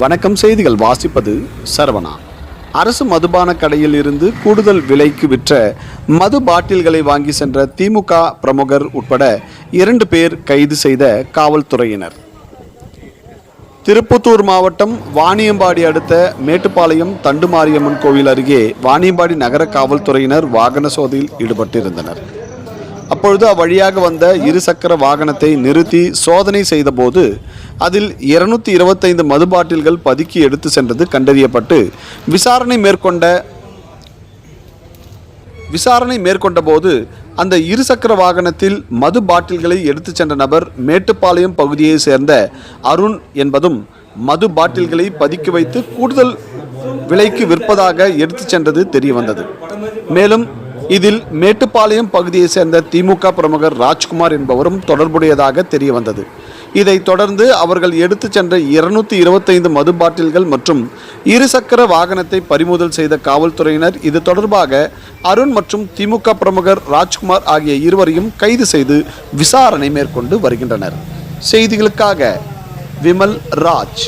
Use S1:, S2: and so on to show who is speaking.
S1: வணக்கம். செய்திகள் வாசிப்பது சரவணா. அரசு மதுபான கடையில் இருந்து கூடுதல் விலைக்கு விற்ற மது பாட்டில்களை வாங்கி சென்ற திமுக பிரமுகர் உட்பட 2 பேர் கைது செய்த காவல்துறையினர். திருப்பத்தூர் மாவட்டம் வாணியம்பாடி அடுத்த மேட்டுப்பாளையம் தண்டுமாரியம்மன் கோவில் அருகே வாணியம்பாடி நகர காவல்துறையினர் வாகன சோதனையில் ஈடுபட்டிருந்தனர். அப்பொழுது அவ்வழியாக வந்த இருசக்கர வாகனத்தை நிறுத்தி சோதனை செய்தபோது அதில் 225 மது பாட்டில்கள் பதுக்கி எடுத்து சென்றது கண்டறியப்பட்டு விசாரணை மேற்கொண்ட போது அந்த இருசக்கர வாகனத்தில் மது பாட்டில்களை எடுத்து சென்ற நபர் மேட்டுப்பாளையம் பகுதியை சேர்ந்த அருண் என்பதும் மது பாட்டில்களை பதுக்கி வைத்து கூடுதல் விலைக்கு விற்பதாக எடுத்து சென்றது தெரியவந்தது. மேலும் இதில் மேட்டுப்பாளையம் பகுதியை சேர்ந்த திமுக பிரமுகர் ராஜ்குமார் என்பவரும் தொடர்புடையதாக தெரிய வந்தது. இதைத் தொடர்ந்து அவர்கள் எடுத்து சென்ற 225 மது பாட்டில்கள் மற்றும் இருசக்கர வாகனத்தை பறிமுதல் செய்த காவல்துறையினர் இது தொடர்பாக அருண் மற்றும் திமுக பிரமுகர் ராஜ்குமார் ஆகிய இருவரையும் கைது செய்து விசாரணை மேற்கொண்டு வருகின்றனர். செய்திகளுக்காக விமல் ராஜ்.